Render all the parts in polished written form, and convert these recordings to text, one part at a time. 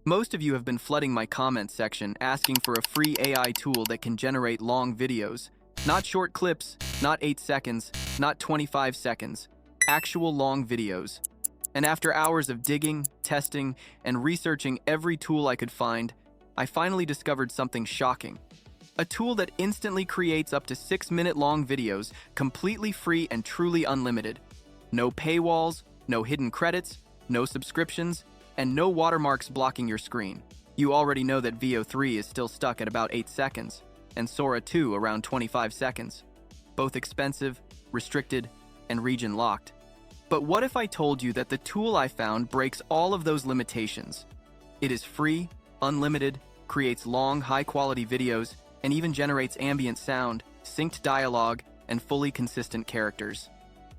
Most of you have been flooding my comment section asking for a free AI tool that can generate long videos. Not short clips, not 8 seconds, not 25 seconds. Actual long videos. And after hours of digging, testing, and researching every tool I could find, I finally discovered something shocking. A tool that instantly creates up to 6-minute long videos, completely free and truly unlimited. No paywalls, no hidden credits, no subscriptions, and no watermarks blocking your screen. You already know that Veo 3 is still stuck at about 8 seconds, and Sora 2 around 25 seconds. Both expensive, restricted, and region-locked. But what if I told you that the tool I found breaks all of those limitations? It is free, unlimited, creates long, high-quality videos, and even generates ambient sound, synced dialogue, and fully consistent characters.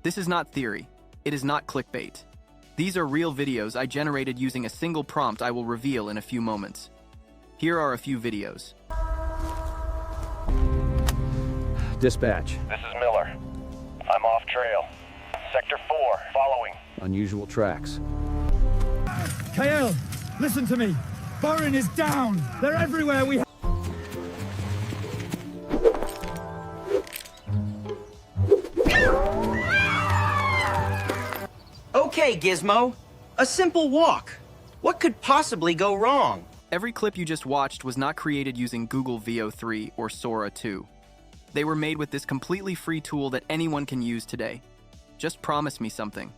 This is not theory. It is not clickbait. These are real videos I generated using a single prompt I will reveal in a few moments. Here are a few videos. Dispatch. This is Miller. I'm off trail. Sector 4, following. Unusual tracks. Kyle, listen to me. Borin is down. They're everywhere. Okay, Gizmo. A simple walk. What could possibly go wrong? Every clip you just watched was not created using Google Veo 3 or Sora 2. They were made with this completely free tool that anyone can use today. Just promise me something.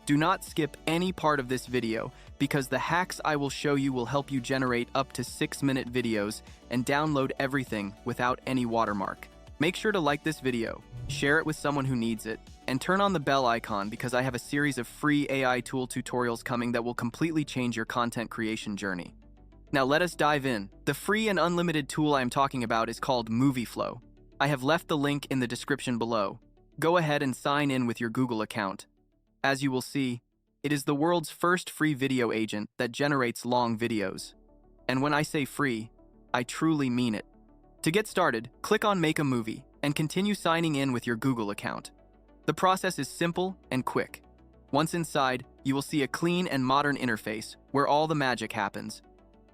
Do not skip any part of this video because the hacks I will show you will help you generate up to 6-minute videos and download everything without any watermark. Make sure to like this video, share it with someone who needs it, and turn on the bell icon because I have a series of free AI tool tutorials coming that will completely change your content creation journey. Now let us dive in. The free and unlimited tool I am talking about is called MovieFlow. I have left the link in the description below. Go ahead and sign in with your Google account. As you will see, it is the world's first free video agent that generates long videos. And when I say free, I truly mean it. To get started, click on Make a Movie and continue signing in with your Google account. The process is simple and quick. Once inside, you will see a clean and modern interface where all the magic happens.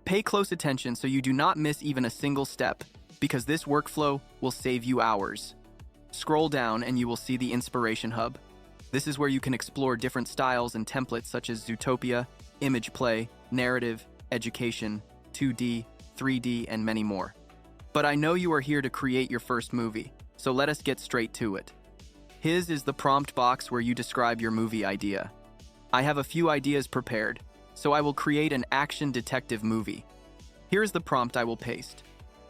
Pay close attention so you do not miss even a single step, because this workflow will save you hours. Scroll down and you will see the Inspiration Hub. This is where you can explore different styles and templates such as Zootopia, image play, narrative, education, 2D, 3D, and many more. But I know you are here to create your first movie, so let us get straight to it. His is the prompt box where you describe your movie idea. I have a few ideas prepared, so I will create an action detective movie. Here's the prompt I will paste.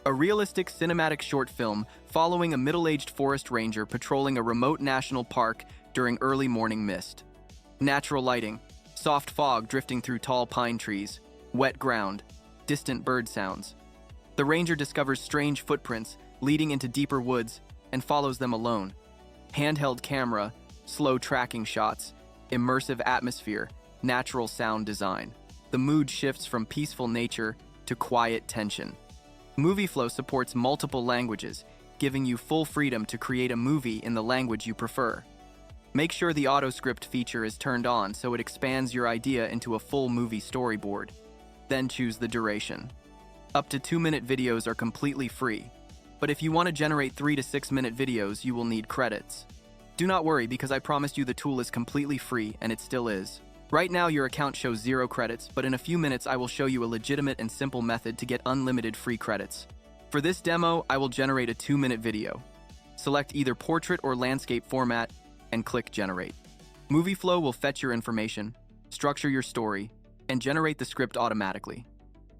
A realistic cinematic short film following a middle-aged forest ranger patrolling a remote national park during early morning mist. Natural lighting, soft fog drifting through tall pine trees, wet ground, distant bird sounds. The ranger discovers strange footprints leading into deeper woods and follows them alone. Handheld camera, slow tracking shots, immersive atmosphere, natural sound design. The mood shifts from peaceful nature to quiet tension. MovieFlow supports multiple languages, giving you full freedom to create a movie in the language you prefer. Make sure the auto-script feature is turned on so it expands your idea into a full movie storyboard. Then choose the duration. Up to 2-minute videos are completely free. But if you want to generate 3 to 6-minute videos, you will need credits. Do not worry because I promised you the tool is completely free, and it still is. Right now your account shows 0 credits, but in a few minutes I will show you a legitimate and simple method to get unlimited free credits. For this demo, I will generate a 2-minute video. Select either portrait or landscape format and click Generate. MovieFlow will fetch your information, structure your story, and generate the script automatically.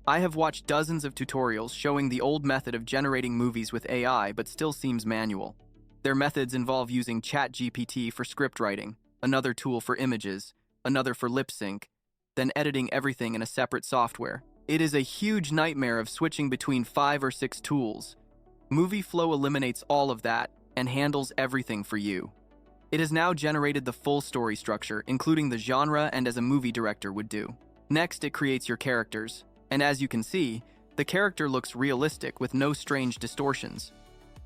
I have watched dozens of tutorials showing the old method of generating movies with AI but still seems manual. Their methods involve using ChatGPT for script writing, another tool for images, another for lip sync, then editing everything in a separate software. It is a huge nightmare of switching between 5 or 6 tools. MovieFlow eliminates all of that and handles everything for you. It has now generated the full story structure, including the genre and as a movie director would do. Next, it creates your characters. And as you can see, the character looks realistic with no strange distortions.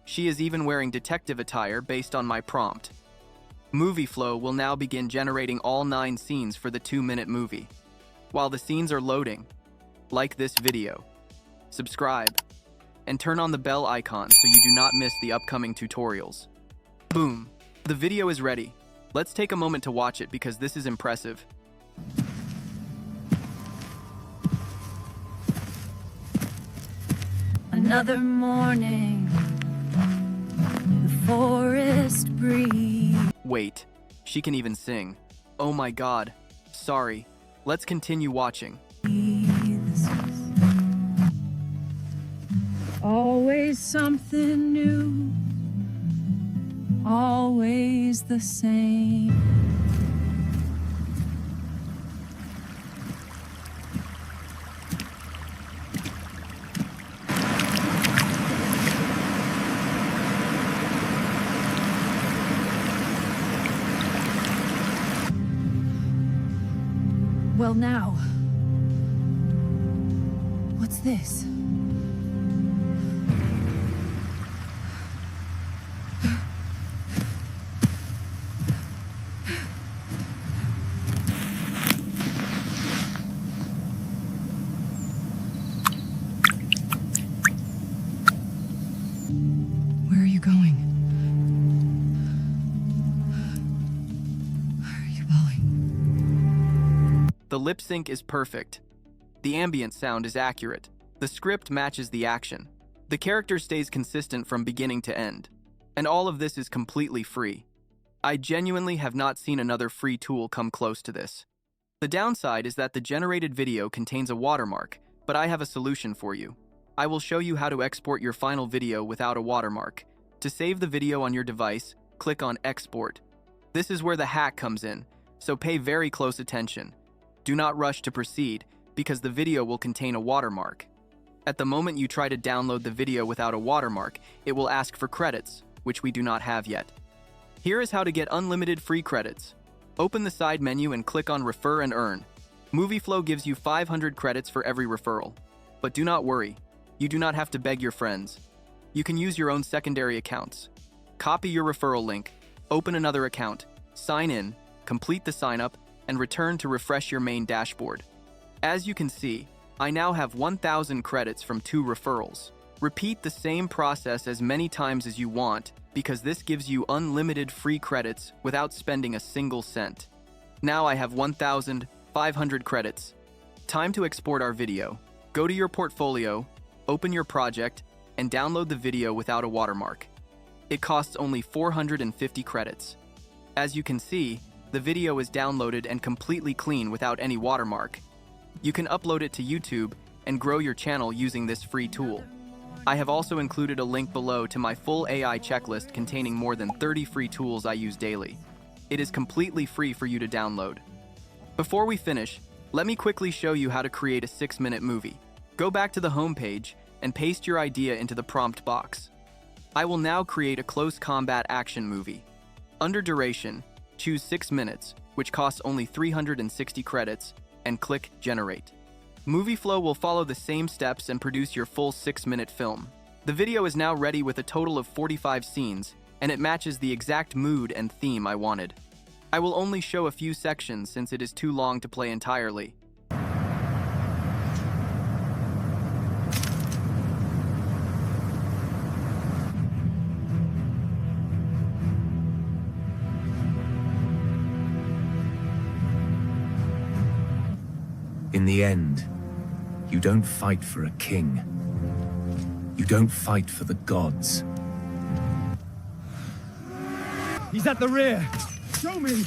She is even wearing detective attire based on my prompt. MovieFlow will now begin generating all 9 scenes for the 2-minute movie. While the scenes are loading, like this video, subscribe, and turn on the bell icon so you do not miss the upcoming tutorials. Boom! The video is ready. Let's take a moment to watch it because this is impressive. Another morning, the forest breeze. Wait, she can even sing. Oh my god. Sorry. Let's continue watching. Always something new, always the same. Well, now, what's this? Where are you going? Why are you bowing? The lip sync is perfect. The ambient sound is accurate. The script matches the action. The character stays consistent from beginning to end. And all of this is completely free. I genuinely have not seen another free tool come close to this. The downside is that the generated video contains a watermark, but I have a solution for you. I will show you how to export your final video without a watermark. To save the video on your device, click on Export. This is where the hack comes in, so pay very close attention. Do not rush to proceed, because the video will contain a watermark. At the moment you try to download the video without a watermark, it will ask for credits, which we do not have yet. Here is how to get unlimited free credits. Open the side menu and click on Refer and Earn. MovieFlow gives you 500 credits for every referral. But do not worry, you do not have to beg your friends. You can use your own secondary accounts. Copy your referral link, open another account, sign in, complete the sign up, and return to refresh your main dashboard. As you can see, I now have 1,000 credits from 2 referrals. Repeat the same process as many times as you want because this gives you unlimited free credits without spending a single cent. Now I have 1,500 credits. Time to export our video. Go to your portfolio, open your project, and download the video without a watermark. It costs only 450 credits. As you can see, the video is downloaded and completely clean without any watermark. You can upload it to YouTube and grow your channel using this free tool. I have also included a link below to my full AI checklist containing more than 30 free tools I use daily. It is completely free for you to download. Before we finish, let me quickly show you how to create a 6-minute movie. Go back to the home page and paste your idea into the prompt box. I will now create a close combat action movie. Under duration, choose 6 minutes, which costs only 360 credits, and click Generate. MovieFlow will follow the same steps and produce your full 6-minute film. The video is now ready with a total of 45 scenes, and it matches the exact mood and theme I wanted. I will only show a few sections since it is too long to play entirely. In the end, you don't fight for a king. You don't fight for the gods. He's at the rear. Show me.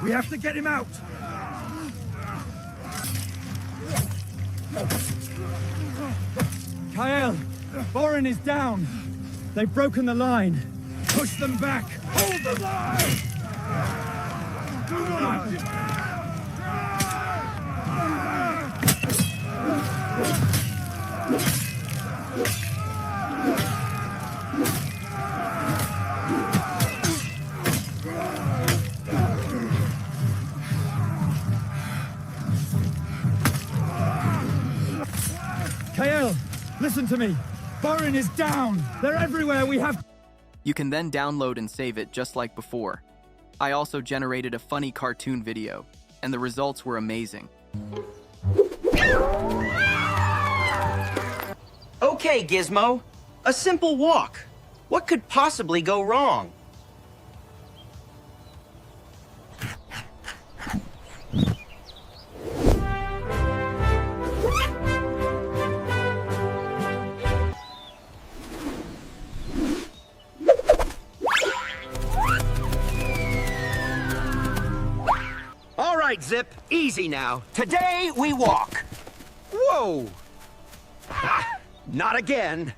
We have to get him out. Kyle, Borin is down. They've broken the line. Push them back. Hold the line! Kyle, listen to me. Borin is down. They're everywhere. We have... You can then download and save it just like before. I also generated a funny cartoon video, and the results were amazing. Okay, Gizmo. A simple walk. What could possibly go wrong? All right, Zip. Easy now. Today we walk. Whoa! Ah, not again.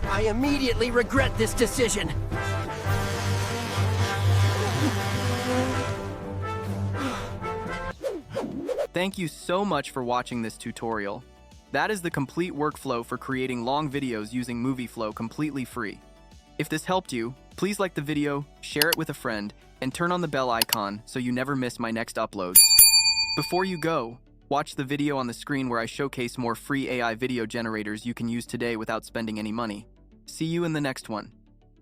I immediately regret this decision. Thank you so much for watching this tutorial. That is the complete workflow for creating long videos using MovieFlow completely free. If this helped you, please like the video, share it with a friend, and turn on the bell icon so you never miss my next uploads. Before you go, watch the video on the screen where I showcase more free AI video generators you can use today without spending any money. See you in the next one.